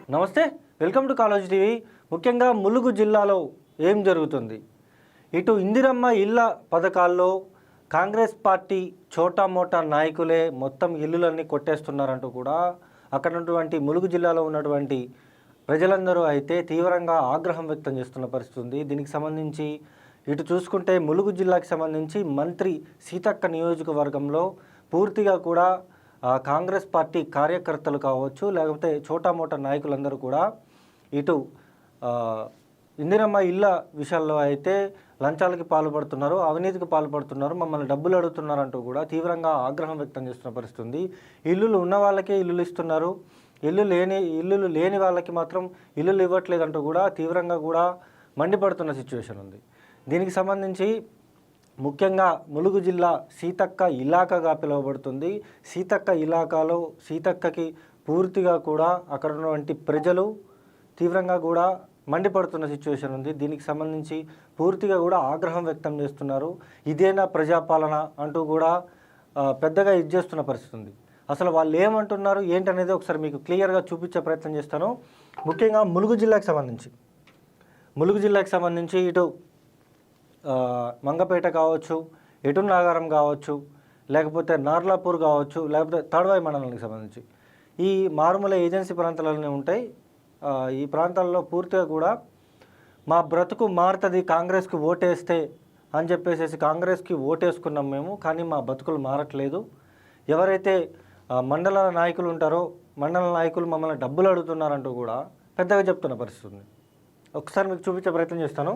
నమస్తే, welcome to college TV. ముఖ్యంగా ములుగు జిల్లాలో ఏం జరుగుతుంది? ఇటు ఇందిరమ్మ ఇళ్ళ పథకాల్లో కాంగ్రెస్ పార్టీ చోటా మోటా నాయకులే మొత్తం ఇల్లులన్నీ కొట్టేస్తున్నారంటూ కూడా అక్కడ ఉన్నటువంటి ములుగు జిల్లాలో ఉన్నటువంటి ప్రజలందరూ అయితే తీవ్రంగా ఆగ్రహం వ్యక్తం చేస్తున్న పరిస్థితి ఉంది. దీనికి సంబంధించి ఇటు చూసుకుంటే ములుగు జిల్లాకి సంబంధించి మంత్రి సీతక్క నియోజకవర్గంలో పూర్తిగా కూడా కాంగ్రెస్ పార్టీ కార్యకర్తలు కావచ్చు, లేకపోతే చోటా మోటా నాయకులందరూ కూడా ఇటు ఇందిరమ్మ ఇళ్ళ విషయాల్లో అయితే లంచాలకి పాల్పడుతున్నారు, అవినీతికి పాల్పడుతున్నారు, మమ్మల్ని డబ్బులు అడుగుతున్నారంటూ కూడా తీవ్రంగా ఆగ్రహం వ్యక్తం చేస్తున్న పరిస్థితి ఉంది. ఇల్లులు ఉన్న వాళ్ళకే ఇల్లులు ఇస్తున్నారు, ఇల్లులు లేని వాళ్ళకి మాత్రం ఇల్లులు ఇవ్వట్లేదంటూ కూడా తీవ్రంగా కూడా మండిపడుతున్న సిచ్యువేషన్ ఉంది. దీనికి సంబంధించి ముఖ్యంగా ములుగు జిల్లా సీతక్క ఇలాకాగా పిలువబడుతుంది. సీతక్క ఇలాకాలో సీతక్కకి పూర్తిగా కూడా అక్కడ ఉన్నటువంటి ప్రజలు తీవ్రంగా కూడా మండిపడుతున్న సిచ్యువేషన్ ఉంది. దీనికి సంబంధించి పూర్తిగా కూడా ఆగ్రహం వ్యక్తం చేస్తున్నారు. ఇదేనా ప్రజాపాలన అంటూ కూడా పెద్దగా చేస్తున్న పరిస్థితి ఉంది. అసలు వాళ్ళు ఏమంటున్నారు ఏంటనేది ఒకసారి మీకు క్లియర్గా చూపించే ప్రయత్నం చేస్తాను. ముఖ్యంగా ములుగు జిల్లాకి సంబంధించి ఇటు మంగపేట కావచ్చు, ఎటున్ నాగారం కావచ్చు, లేకపోతే నార్లాపూర్ కావచ్చు, లేకపోతే తాడ్వాయి మండలానికి సంబంధించి ఈ మారుమూల ఏజెన్సీ ప్రాంతాలనే ఉంటాయి. ఈ ప్రాంతాల్లో పూర్తిగా కూడా మా బ్రతుకు మారుతుంది కాంగ్రెస్కి ఓటేస్తే అని చెప్పేసి కాంగ్రెస్కి ఓటేసుకున్నాం మేము, కానీ మా బతుకులు మారట్లేదు. ఎవరైతే మండల నాయకులు ఉంటారో మండల నాయకులు మమ్మల్ని డబ్బులు అడుగుతున్నారంటూ కూడా పెద్దగా చెప్తున్న పరిస్థితి ఉంది. ఒకసారి మీకు చూపించే ప్రయత్నం చేస్తాను.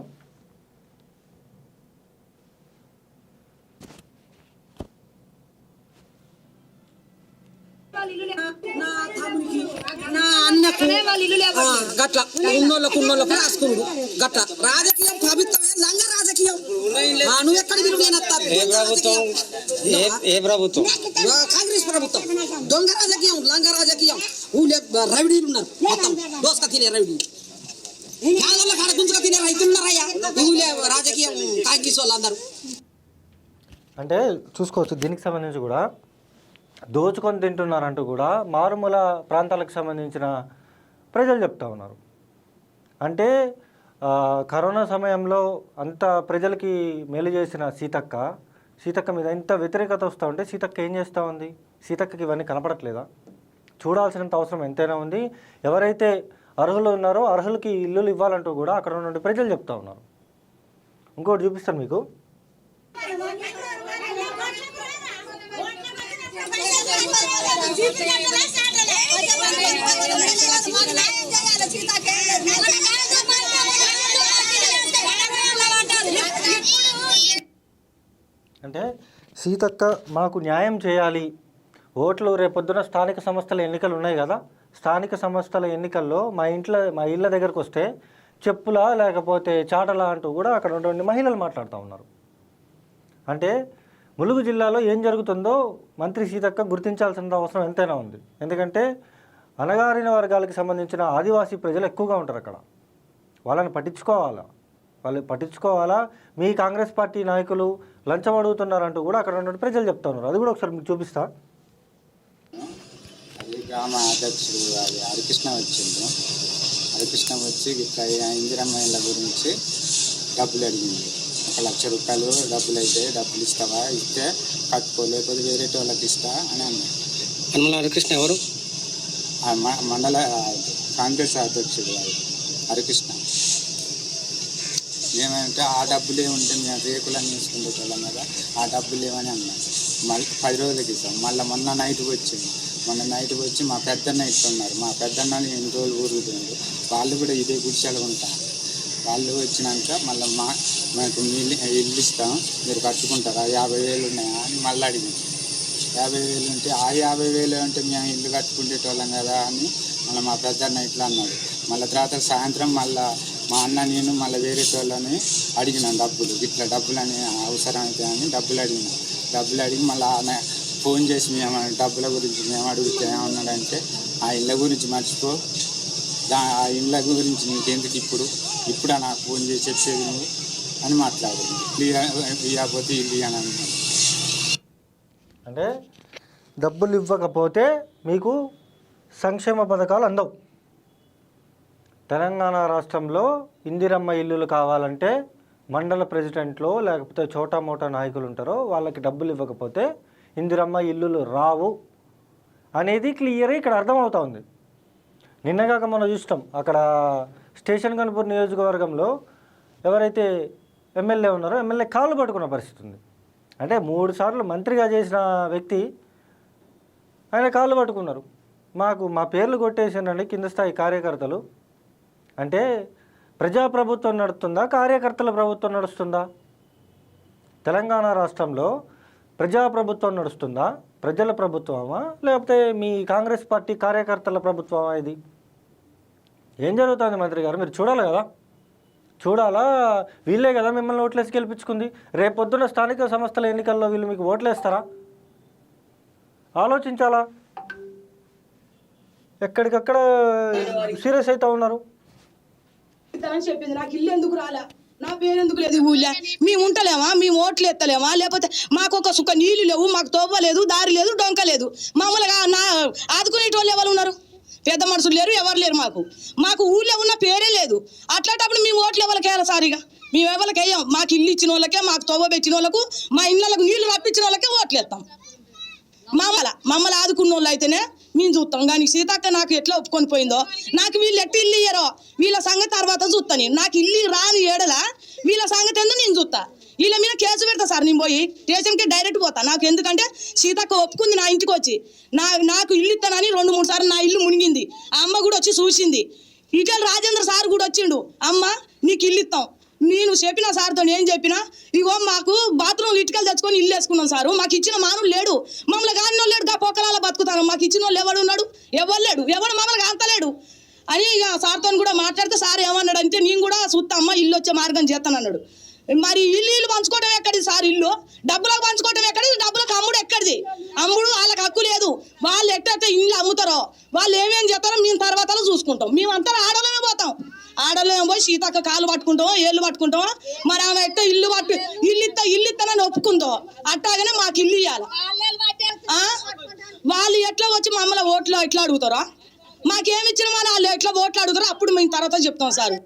నా అన్నకు గట్ల ఉన్నోళ్ళకు రాసుకున్నాడు గట్ల రాజకీయం ప్రభుత్వమే లంగ రాజకీయం. నువ్వు ఎక్కడ ఏ ప్రభుత్వం? కాంగ్రెస్ ప్రభుత్వం. దొంగ రాజకీయం, లంగ రాజకీయం. ఊళ్ళే రవిడీలు ఉన్నారు, మొత్తం దోసక తినే రవిడీలు, యాదవుల కాడ గుంజుగా తినే రైతులున్నారయ్యా. ఊళ్ళే రాజకీయం కాంగ్రెస్ వాళ్ళు అందరూ. అంటే చూసుకోవచ్చు, దీనికి సంబంధించి కూడా దోచుకొని తింటున్నారంటూ కూడా మారుమూల ప్రాంతాలకు సంబంధించిన ప్రజలు చెప్తా ఉన్నారు. అంటే కరోనా సమయంలో అంత ప్రజలకి మేలు చేసిన సీతక్క మీద ఇంత వ్యతిరేకత వస్తూ ఉంటే సీతక్క ఏం చేస్తూ ఉంది? సీతక్కకి ఇవన్నీ కనపడట్లేదా? చూడాల్సినంత అవసరం ఎంతైనా ఉంది. ఎవరైతే అర్హులు ఉన్నారో అర్హులకి ఇల్లులు ఇవ్వాలంటూ కూడా అక్కడ ఉన్న ప్రజలు చెప్తా ఉన్నారు. ఇంకోటి చూపిస్తాను మీకు. అంటే సీతక్క మాకు న్యాయం చేయాలి, ఓట్లు రేపొద్దున స్థానిక సంస్థల ఎన్నికలు ఉన్నాయి కదా, స్థానిక సంస్థల ఎన్నికల్లో మా ఇళ్ళ దగ్గరకు వస్తే చెప్పులా లేకపోతే చాటలా అంటూ కూడా అక్కడ ఉన్నటువంటి మహిళలు మాట్లాడుతూ ఉన్నారు. అంటే ములుగు జిల్లాలో ఏం జరుగుతుందో మంత్రి సీతక్క గుర్తించాల్సిన అవసరం ఎంతైనా ఉంది. ఎందుకంటే అణగారిన వర్గాలకు సంబంధించిన ఆదివాసీ ప్రజలు ఎక్కువగా ఉంటారు అక్కడ. వాళ్ళని పట్టించుకోవాలా. మీ కాంగ్రెస్ పార్టీ నాయకులు లంచం అడుగుతున్నారంటూ కూడా అక్కడ ఉన్న ప్రజలు చెప్తా ఉన్నారు. అది కూడా ఒకసారి మీకు చూపిస్తా. గ్రామ అధ్యక్షుడు హరికృష్ణ వచ్చిండు. హరికృష్ణ వచ్చి ఇట్లా ఇందిరమ్మ ఇళ్ళ గురించి డబ్బులు అడిగింది. 1 లక్ష రూపాయలు డబ్బులు అయితే డబ్బులు ఇస్తావా, ఇస్తే కట్టుకో, లేకపోతే వేరే వాళ్ళకి ఇస్తా అని అన్నాడు. హనుమల హరికృష్ణ ఎవరు? మండల కాంగ్రెస్ అధ్యక్షుడు హరికృష్ణ. ఏమంటే ఆ డబ్బులే ఉంటే మేము రేకులని తీసుకుంటే వాళ్ళం కదా, ఆ డబ్బులు ఏమని అన్నాడు. మళ్ళీ 10 రోజులకి ఇస్తాం. మళ్ళీ మొన్న నైట్కి వచ్చి మా పెద్దన్న ఇస్తున్నారు. మా పెద్దన్నని 8 రోజులు ఊరుగుతుంది. వాళ్ళు కూడా ఇదే గుడిసెలు ఉంటారు. వాళ్ళు వచ్చినాక మళ్ళీ మాకు ఇల్లు ఇస్తాం, మీరు కట్టుకుంటారా, 50,000 ఉన్నాయా అని మళ్ళీ అడిగింది. 50,000 ఉంటే ఆ 50,000 అంటే మేము ఇల్లు కట్టుకునేటోళ్ళం కదా అని మళ్ళీ మా పెద్దన్న ఇట్లా అన్నాడు. మళ్ళీ తర్వాత సాయంత్రం మళ్ళీ మా అన్న నేను మళ్ళీ వేరే వాళ్ళని అడిగినాను డబ్బులు, ఇట్లా డబ్బులని అవసరం అయితే అని డబ్బులు అడిగి మళ్ళీ ఆమె ఫోన్ చేసి మేము డబ్బుల గురించి మేము అడిగితే ఏమన్నాడంటే, ఆ ఇళ్ళ గురించి మర్చిపో, ఆ ఇళ్ళ గురించి నీకెందుకు ఇప్పుడు నాకు ఫోన్ చేసి చెప్పేది నువ్వు అని మాట్లాడింది. ఇవ్వకపోతే ఇల్లు అని అన్నాడు. అంటే డబ్బులు ఇవ్వకపోతే మీకు సంక్షేమ పథకాలు అందవు. తెలంగాణ రాష్ట్రంలో ఇందిరమ్మ ఇల్లులు కావాలంటే మండల ప్రెసిడెంట్లో లేకపోతే చోటా మోటా నాయకులు ఉంటారో వాళ్ళకి డబ్బులు ఇవ్వకపోతే ఇందిరమ్మ ఇల్లులు రావు అనేది క్లియర్గా ఇక్కడ అర్థమవుతా ఉంది. నిన్నగాక మనం చూస్తాం అక్కడ స్టేషన్ కనుపూర్ నియోజకవర్గంలో ఎవరైతే ఎమ్మెల్యే ఉన్నారో ఎమ్మెల్యే కాళ్ళు పట్టుకున్న పరిస్థితి ఉంది. అంటే 3 సార్లు మంత్రిగా చేసిన వ్యక్తి ఆయన కాళ్ళు పట్టుకున్నారు. మా పేర్లు కొట్టేసారండి కింద స్థాయి కార్యకర్తలు. అంటే ప్రజాప్రభుత్వం నడుస్తుందా, కార్యకర్తల ప్రభుత్వం నడుస్తుందా? తెలంగాణ రాష్ట్రంలో ప్రజాప్రభుత్వం నడుస్తుందా, ప్రజల ప్రభుత్వమా, లేకపోతే మీ కాంగ్రెస్ పార్టీ కార్యకర్తల ప్రభుత్వమా? ఇది ఏం జరుగుతుంది మంత్రి గారు? మీరు చూడాలి కదా, చూడాలా? వీళ్ళే కదా మిమ్మల్ని ఓట్లేసి గెలిపించుకుంది. రేపొద్దున స్థానిక సంస్థల ఎన్నికల్లో వీళ్ళు మీకు ఓట్లేస్తారా? ఆలోచించాలా. ఎక్కడికక్కడ సీరియస్ అవుతా ఉన్నారు. చెప్పింది నాకు ఇల్లు ఎందుకు రాలా, నా పేరు ఎందుకు లేదు ఊళ్ళో, మేము ఉంటలేమా, మేము ఓట్లు ఎత్తలేమా, లేకపోతే మాకు ఒక సుక్క నీళ్లు లేవు, మాకు తోవ లేదు, దారి లేదు, డొంక లేదు. మామూలుగా ఆదుకునేటోళ్ళు ఎవరు ఉన్నారు? పెద్ద మనుషులు లేరు, ఎవరు లేరు. మాకు ఊళ్ళో ఉన్న పేరే లేదు. అట్లాంటప్పుడు మేము ఓట్లు ఎవరికి వేయాలి సారిగా? మేము ఎవరికి వేయం. మాకు ఇల్లు ఇచ్చిన వాళ్ళకే, మాకు తోవ పెట్టిన వాళ్ళకు, మా ఇళ్ళకు నీళ్లు రప్పించిన వాళ్ళకే ఓట్లు వేస్తాం. మమ్మల్ని ఆదుకున్న వాళ్ళు అయితేనే మేము చూస్తాం. కానీ సీతక్క నాకు ఎట్లా ఒప్పుకొని పోయిందో, నాకు వీళ్ళు ఎట్లా ఇల్లు ఇయ్యారో వీళ్ళ సంగతి తర్వాత చూస్తాను. నాకు ఇల్లు రాని ఏడల వీళ్ళ సంగతి ఎందుకు నేను చూస్తా. వీళ్ళ మీద కేసు పెడతా సార్. నేను పోయి స్టేషన్కి డైరెక్ట్ పోతా. నాకు ఎందుకంటే సీతక్క ఒప్పుకుంది నా ఇంటికి వచ్చి నాకు ఇల్లు ఇస్తానని 2-3 సార్లు నా ఇల్లు మునిగింది. ఆ అమ్మ కూడా వచ్చి చూసింది. ఇటల్ రాజేంద్ర సార్ కూడా వచ్చిండు, అమ్మ నీకు ఇల్లు ఇస్తాం. నేను చెప్పిన సార్తో ఏం చెప్పినా, ఇగో మాకు బాత్రూమ్ ఇటుకలు తెచ్చుకొని ఇల్లు వేసుకున్నాం సారు, మాకు ఇచ్చిన మాను లేడు, మమ్మల్ని కాని లేడు, గా పొక్కలాల బతుకుతాను, మాకు ఇచ్చిన వాళ్ళు ఎవడు ఉన్నాడు? ఎవరు లేడు, ఎవడు మమ్మల్ని కాంతలేడు అని ఇక సార్తో కూడా మాట్లాడితే సార్ ఏమన్నాడు అంటే, నేను కూడా చూస్తామ్మా ఇల్లు వచ్చే మార్గం చేస్తానన్నాడు. మరి ఇల్లు పంచుకోవడం ఎక్కడిది సార్? ఇల్లు డబ్బులకు పంచుకోవడం ఎక్కడిది? డబ్బులకు అమ్ముడు ఎక్కడిది? అమ్ముడు వాళ్ళకి హక్కు లేదు. వాళ్ళు ఎట్టయితే ఇల్లు అమ్ముతారో, వాళ్ళు ఏమేం చేస్తారో మేము తర్వాత చూసుకుంటాం. మేమంతా ఆడోళ్ళమే పోతాం. ఆడోళ్ళమే పోయి సీతక్క కాళ్ళు పట్టుకుంటామో, ఏళ్ళు పట్టుకుంటామో. మరి ఆమె ఎట్ట ఇల్లు ఇస్తానని ఒప్పుకుందో అట్టాగానే మాకు ఇల్లు ఇవ్వాలి. వాళ్ళు ఎట్లా వచ్చి మమ్మల్ని ఓట్లు ఎట్లా అడుగుతారో, మాకేమిచ్చిన వాళ్ళు ఎట్లా ఓట్లు అడుగుతారో అప్పుడు మేము తర్వాత చెప్తాం సార్.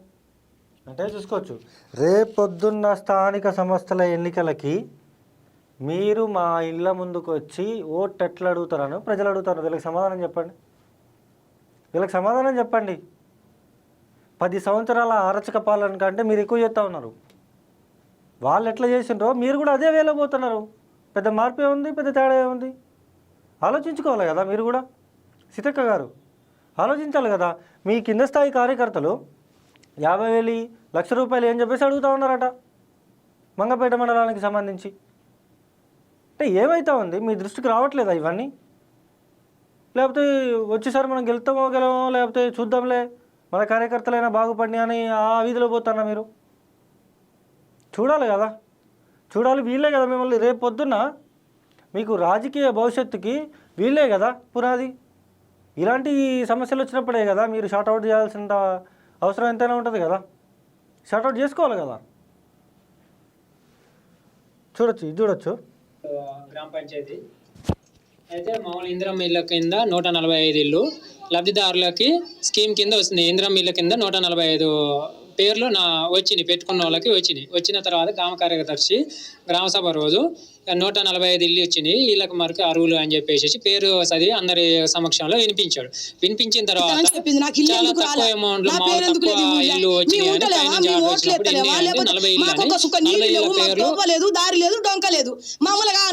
అంటే చూసుకోవచ్చు, రేపొద్దున్న స్థానిక సంస్థల ఎన్నికలకి మీరు మా ఇళ్ళ ముందుకు వచ్చి ఓట్ ఎట్లా అడుగుతారని ప్రజలు అడుగుతారు. వీళ్ళకి సమాధానం చెప్పండి. వీళ్ళకి సమాధానం చెప్పండి. 10 సంవత్సరాల అరచక పాలన కంటే మీరు ఎక్కువ చేస్తూ ఉన్నారు. వాళ్ళు ఎట్లా చేసిండ్రో మీరు కూడా అదే వేలో పోతున్నారు. పెద్ద మార్పు ఏముంది, పెద్ద తేడా ఏముంది? ఆలోచించుకోవాలి కదా మీరు కూడా. సీతక్క గారు ఆలోచించాలి కదా. మీ కింద స్థాయి కార్యకర్తలు 50,000 లక్ష రూపాయలు ఏం చెప్పేసి అడుగుతూ ఉన్నారట మంగపేట మండలానికి సంబంధించి. అంటే ఏమైతా ఉంది, మీ దృష్టికి రావట్లేదా ఇవన్నీ? లేకపోతే వచ్చేసారి మనం గెలవమో లేకపోతే చూద్దాంలే మన కార్యకర్తలైనా బాగుపడి అని ఆ వీధిలో పోతున్నా మీరు? చూడాలి కదా, చూడాలి. వీళ్ళే కదా మిమ్మల్ని రేపు పొద్దున్న మీకు రాజకీయ భవిష్యత్తుకి వీళ్ళే కదా పునాది. ఇలాంటి సమస్యలు వచ్చినప్పుడే కదా మీరు షార్ట్అవుట్ చేయాల్సిన అవసరం ఎంతైనా ఉంటుంది కదా. షార్ట్అవుట్ చేసుకోవాలి కదా. ఇది చూడొచ్చు గ్రామ పంచాయతీ అయితే మామూలు ఇందిరమ్మ ఇళ్ళ కింద 145 ఇల్లు లబ్ధిదారులకి స్కీమ్ కింద వస్తుంది. ఇందిరమ్మ ఇళ్ళ కింద 145 పేర్లు వచ్చినాయి, పెట్టుకున్న వాళ్ళకి వచ్చిన తర్వాత గ్రామ కార్యదర్శి గ్రామ సభ రోజు 145 ఇల్లు వచ్చినాయి, వీళ్ళకి మరకు అరువులు అని చెప్పేసి పేరు చదివి అందరి సమక్షంలో వినిపించాడు. వినిపించిన తర్వాత చాలా తక్కువ అమౌంట్ లో తక్కువ ఇల్లు వచ్చినాయి అని పైనుంచి ఆర్డర్ వచ్చినప్పుడు 40 ఇల్లు అని 40 ఇళ్ళ పేర్లు దారి లేదు, డొంక లేదు. మామూలుగా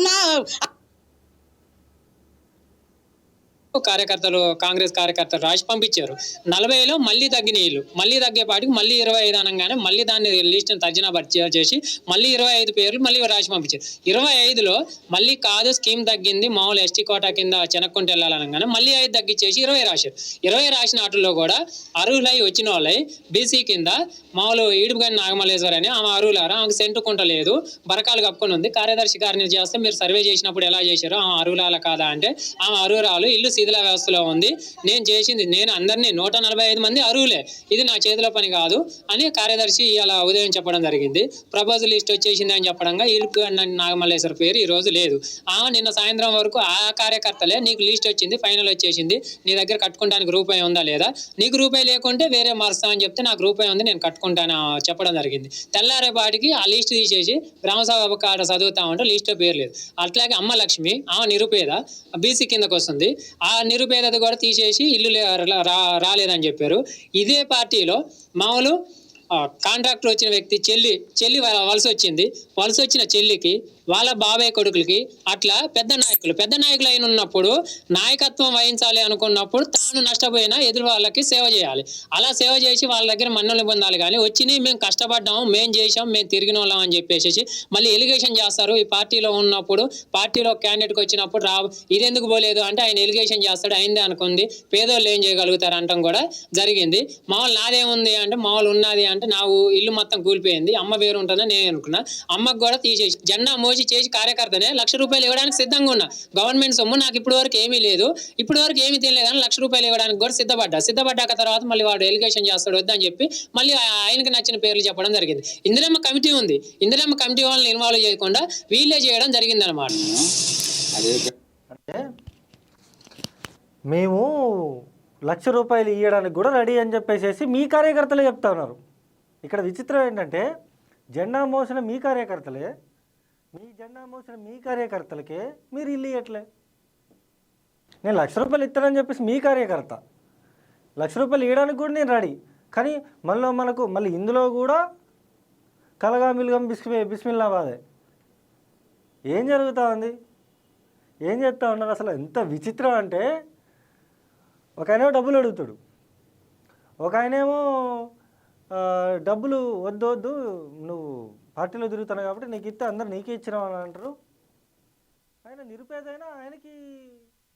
కాంగ్రెస్ కార్యకర్తలు రాసి పంపించారు. 40లో మళ్ళీ తగ్గిన ఇల్లు, మళ్ళీ తగ్గేపాటికి మళ్ళీ 25 అనగానే మళ్ళీ దాన్ని లిస్ట్ తర్జనా భర్తీ చేసి మళ్ళీ 25 పేర్లు మళ్ళీ రాసి పంపించారు. 25లో మళ్ళీ కాదు స్కీమ్ తగ్గింది, మామూలు ఎస్టీ కోటా కింద చెనక్కుంటూ వెళ్ళాలనగానే మళ్ళీ 5 తగ్గించేసి 20 రాశారు. 20 రాసిన వాటిల్లో కూడా అర్హులై వచ్చిన వాళ్ళై బీసీ కింద మామూలు ఈడుపుగాని నాగమల్లేశ్వరి అని ఆమె అర్హులారా, ఆమెకు సెంటుకుంట లేదు, బరకాలు కప్పుకొని ఉంది. కార్యదర్శి గారిని చేస్తే మీరు సర్వే చేసినప్పుడు ఎలా చేశారో ఆమె అర్హులాల కాదా అంటే ఆమె అర్హురాలు, ఇల్లు శిథిల వ్యవస్థలో ఉంది. నేను అందరినీ 145 మంది అర్హులే, ఇది నా చేతిలో పని కాదు అని కార్యదర్శి ఇలా ఉదయం చెప్పడం జరిగింది. ప్రపోజల్ లిస్ట్ వచ్చేసింది అని చెప్పడంగా ఇరుకు నాగమల్లేశ్వర పేరు ఈ రోజు లేదు. నిన్న సాయంత్రం వరకు ఆ కార్యకర్తలే నీకు లిస్ట్ వచ్చింది, ఫైనల్ వచ్చేసింది, నీ దగ్గర కట్టుకోవడానికి రూపాయి ఉందా లేదా, నీకు రూపాయి లేకుంటే వేరే మారుస్తా అని చెప్తే నాకు రూపాయి ఉంది నేను కట్టుకుంటాను చెప్పడం జరిగింది. తెల్లారేపాటికి ఆ లిస్ట్ తీసేసి గ్రామసభ కాడ చదువుతా ఉంటే లిస్ట్లో పేరు లేదు. అట్లాగే అమ్మ లక్ష్మి నిరుపేద, బీసీ కిందకు వస్తుంది, ఆ నిరుపేదది కూడా తీసేసి ఇల్లు రాలేదని చెప్పారు. ఇదే పార్టీలో మామూలు కాంట్రాక్టర్ వచ్చిన వ్యక్తి చెల్లి వలస వచ్చిన చెల్లికి వాళ్ళ బాబాయ్ కొడుకులకి అట్లా పెద్ద నాయకులు అయిన ఉన్నప్పుడు నాయకత్వం వహించాలి అనుకున్నప్పుడు తాను నష్టపోయినా ఎదురు వాళ్ళకి సేవ చేయాలి. అలా సేవ చేసి వాళ్ళ దగ్గర మన్నలు పొందాలి. కానీ వచ్చినాయి మేము కష్టపడ్డాము, మేము చేసాం, మేము తిరిగిన వాళ్ళం అని చెప్పేసి మళ్ళీ ఎలిగేషన్ చేస్తారు. ఈ పార్టీలో ఉన్నప్పుడు పార్టీలో క్యాండిడేట్కి వచ్చినప్పుడు ఇదెందుకు పోలేదు అంటే ఆయన ఎలిగేషన్ చేస్తాడు, అయిందే అనుకుంది, పేదోళ్ళు ఏం చేయగలుగుతారు అంటాం కూడా జరిగింది. మామూలు నాదేముంది అంటే మామూలు ఉన్నది అంటే నా ఇల్లు మొత్తం కూలిపోయింది, అమ్మ పేరు ఉంటుందని నేను అనుకున్నా. అమ్మకు కూడా తీసేసి జెండా మోసి చేసి కార్యకర్తనే ₹1,00,000 ఇవ్వడానికి సిద్ధంగా ఉన్నా. గవర్నమెంట్ సొమ్ము నాకు ఇప్పటి వరకు ఏమీ లేదు, ఇప్పటి వరకు ఏమీ తెలియదు కానీ ₹1,00,000 ఇవ్వడానికి కూడా సిద్ధపడ్డాక తర్వాత మళ్ళీ వాడు ఎలిగేషన్ చేస్తాడు వద్దని చెప్పి మళ్ళీ ఆయనకి నచ్చిన పేర్లు చెప్పడం జరిగింది. ఇందిరమ్మ కమిటీ ఉంది, ఇందిరమ్మ కమిటీ వాళ్ళని ఇన్వాల్వ్ చేయకుండా వీళ్ళే చేయడం జరిగింది అనమాట. అంటే మేము ₹1,00,000 ఇవ్వడానికి కూడా రెడీ అని చెప్పేసి మీ కార్యకర్తలే చెప్తా ఉన్నారు. ఇక్కడ విచిత్రం ఏంటంటే జెండా మోసిన మీ కార్యకర్తలకే మీరు ఇల్లు ఇవ్వట్లే. నేను ₹1,00,000 ఇస్తానని చెప్పేసి మీ కార్యకర్త ₹1,00,000 ఇవ్వడానికి కూడా నేను రెడీ, కానీ మళ్ళీ ఇందులో కూడా కలగా మిల్గం బిస్మిల్లాబాదే. ఏం జరుగుతూ ఉంది, ఏం చేస్తూ ఉన్నారు? అసలు ఎంత విచిత్రం అంటే ఒక ఆయనేమో డబ్బులు అడుగుతాడు, ఒక ఆయనేమో డబ్బులు వద్దు నువ్వు పార్టీలో తిరుగుతున్నావు కాబట్టి నీకు ఇస్తే అందరు నీకే ఇచ్చినావు అని అంటారు. ఆయన నిరుపేదైనా ఆయనకి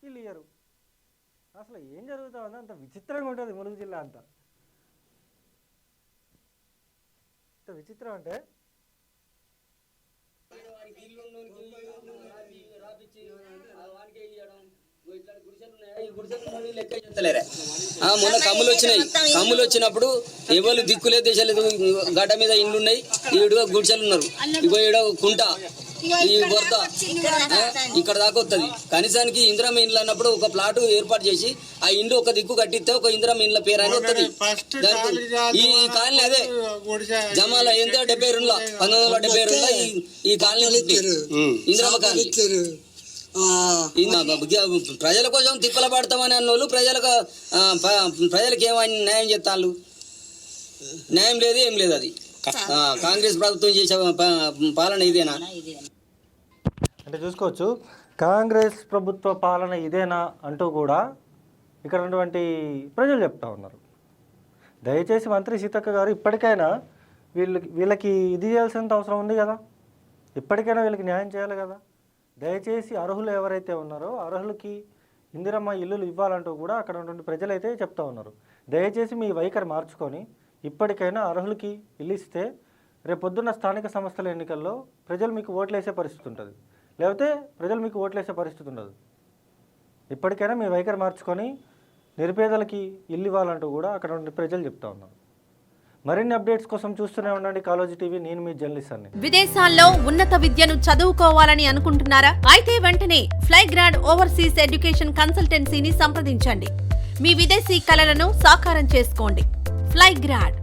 ఇల్లు ఇయ్యరు. అసలు ఏం జరుగుతూ ఉంది? అంత విచిత్రంగా ఉంటుంది ములుగు జిల్లా అంతా. ఎంత విచిత్రం అంటే మొన్న కమ్ములు వచ్చినప్పుడు ఎవరు దిక్కులే దేశాలేదు, గడ్డ మీద ఇండ్లు ఉన్నాయి, ఈడు గుడిసెలు ఉన్నారు, ఇగో ఈడ కుంట, ఈ బొర్త ఇక్కడ దాకా వస్తుంది. కనీసానికి ఇందిరమ్మ ఇండ్లు అన్నప్పుడు ఒక ప్లాట్ ఏర్పాటు చేసి ఆ ఇండ్లు ఒక దిక్కు కట్టిస్తే ఒక ఇందిరమ్మ ఇండ్ల పేరు అని వస్తుంది. ఈ కాలనీ అదే జమాల ఎంత 72 1972 ఈ కాలనీ ఇందిరమ్మ కాలనీ. ప్రజల కోసం తిప్పల పడతామని అన్నోళ్ళు ప్రజలకు ఏమైనా న్యాయం చేస్తాను? న్యాయం లేదు, ఏం లేదు. అది కాంగ్రెస్ ప్రభుత్వం చేసే పాలన ఇదేనా అంటే చూసుకోవచ్చు. కాంగ్రెస్ ప్రభుత్వ పాలన ఇదేనా అంటూ కూడా ఇక్కడ ఉన్నటువంటి ప్రజలు చెప్తా ఉన్నారు. దయచేసి మంత్రి సీతక్క గారు ఇప్పటికైనా వీళ్ళకి ఇది చేయాల్సినంత అవసరం ఉంది కదా, ఇప్పటికైనా వీళ్ళకి న్యాయం చేయాలి కదా. దయచేసి అర్హులు ఎవరైతే ఉన్నారో అర్హులకి ఇందిరమ్మ ఇల్లులు ఇవ్వాలంటూ కూడా అక్కడ ఉన్నటువంటి ప్రజలైతే చెప్తా ఉన్నారు. దయచేసి మీ వైఖరి మార్చుకొని ఇప్పటికైనా అర్హులకి ఇల్లు ఇస్తే రేపొద్దున్న స్థానిక సంస్థల ఎన్నికల్లో ప్రజలు మీకు ఓట్లేసే పరిస్థితి ఉంటుంది, లేకపోతే ప్రజలు మీకు ఓట్లేసే పరిస్థితి ఉండదు. ఇప్పటికైనా మీ వైఖరి మార్చుకొని నిరుపేదలకి ఇల్లు ఇవ్వాలంటూ కూడా అక్కడ ఉన్న ప్రజలు చెప్తా ఉన్నారు. మరిన్ని అప్డేట్స్ కోసం చూస్తూనే ఉండండి కాలోజీ టీవీ. నేను మీ జర్నలిస్ట్ అన్ని. విదేశాల్లో ఉన్నత విద్యను చదువుకోవాలని అనుకుంటున్నారా? అయితే వెంటనే ఫ్లైగ్రాడ్ ఓవర్సీస్ ఎడ్యుకేషన్ కన్సల్టెన్సీని సంప్రదించండి. మీ విదేశీ కలలను సాకారం చేసుకోండి. ఫ్లైగ్రాడ్